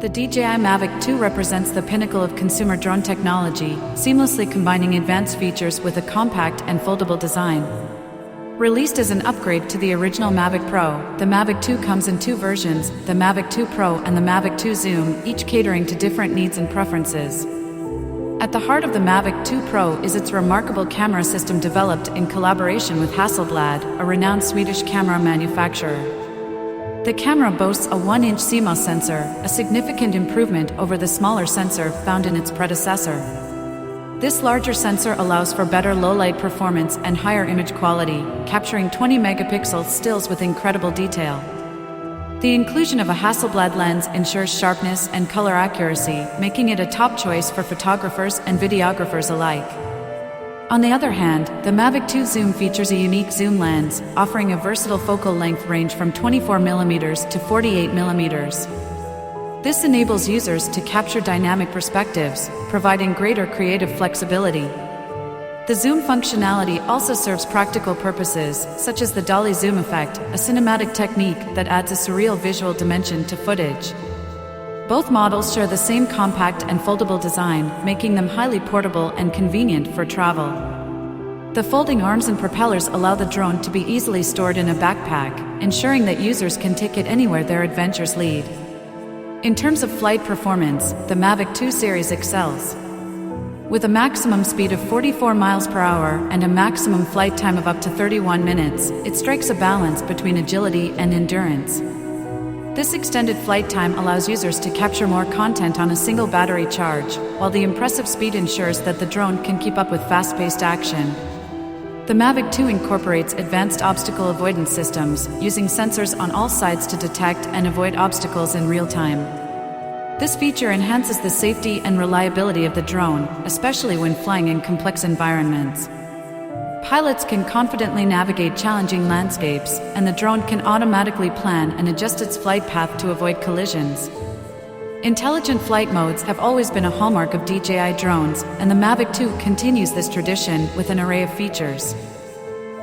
The DJI Mavic 2 represents the pinnacle of consumer drone technology, seamlessly combining advanced features with a compact and foldable design. Released as an upgrade to the original Mavic Pro, the Mavic 2 comes in two versions, the Mavic 2 Pro and the Mavic 2 Zoom, each catering to different needs and preferences. At the heart of the Mavic 2 Pro is its remarkable camera system developed in collaboration with Hasselblad, a renowned Swedish camera manufacturer. The camera boasts a 1-inch CMOS sensor, a significant improvement over the smaller sensor found in its predecessor. This larger sensor allows for better low-light performance and higher image quality, capturing 20 megapixel stills with incredible detail. The inclusion of a Hasselblad lens ensures sharpness and color accuracy, making it a top choice for photographers and videographers alike. On the other hand, the Mavic 2 Zoom features a unique zoom lens, offering a versatile focal length range from 24mm to 48mm. This enables users to capture dynamic perspectives, providing greater creative flexibility. The zoom functionality also serves practical purposes, such as the dolly zoom effect, a cinematic technique that adds a surreal visual dimension to footage. Both models share the same compact and foldable design, making them highly portable and convenient for travel. The folding arms and propellers allow the drone to be easily stored in a backpack, ensuring that users can take it anywhere their adventures lead. In terms of flight performance, the Mavic 2 series excels. With a maximum speed of 44 miles per hour and a maximum flight time of up to 31 minutes, it strikes a balance between agility and endurance. This extended flight time allows users to capture more content on a single battery charge, while the impressive speed ensures that the drone can keep up with fast-paced action. The Mavic 2 incorporates advanced obstacle avoidance systems, using sensors on all sides to detect and avoid obstacles in real time. This feature enhances the safety and reliability of the drone, especially when flying in complex environments. Pilots can confidently navigate challenging landscapes, and the drone can automatically plan and adjust its flight path to avoid collisions. Intelligent flight modes have always been a hallmark of DJI drones, and the Mavic 2 continues this tradition with an array of features.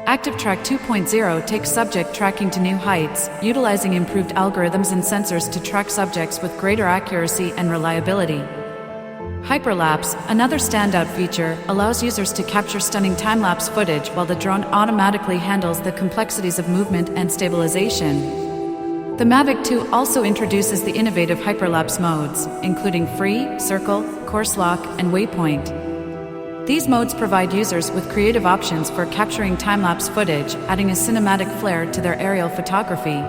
ActiveTrack 2.0 takes subject tracking to new heights, utilizing improved algorithms and sensors to track subjects with greater accuracy and reliability. Hyperlapse, another standout feature, allows users to capture stunning time-lapse footage while the drone automatically handles the complexities of movement and stabilization. The Mavic 2 also introduces the innovative hyperlapse modes, including free, circle, course lock, and waypoint. These modes provide users with creative options for capturing time-lapse footage, adding a cinematic flair to their aerial photography.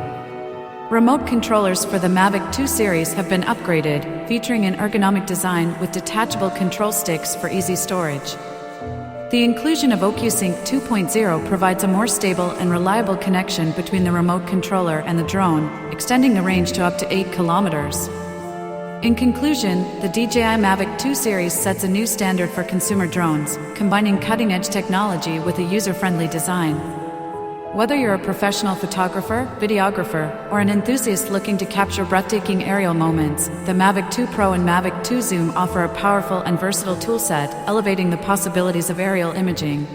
Remote controllers for the Mavic 2 series have been upgraded, featuring an ergonomic design with detachable control sticks for easy storage. The inclusion of OcuSync 2.0 provides a more stable and reliable connection between the remote controller and the drone, extending the range to up to 8 kilometers. In conclusion, the DJI Mavic 2 series sets a new standard for consumer drones, combining cutting-edge technology with a user-friendly design. Whether you're a professional photographer, videographer, or an enthusiast looking to capture breathtaking aerial moments, the Mavic 2 Pro and Mavic 2 Zoom offer a powerful and versatile toolset, elevating the possibilities of aerial imaging.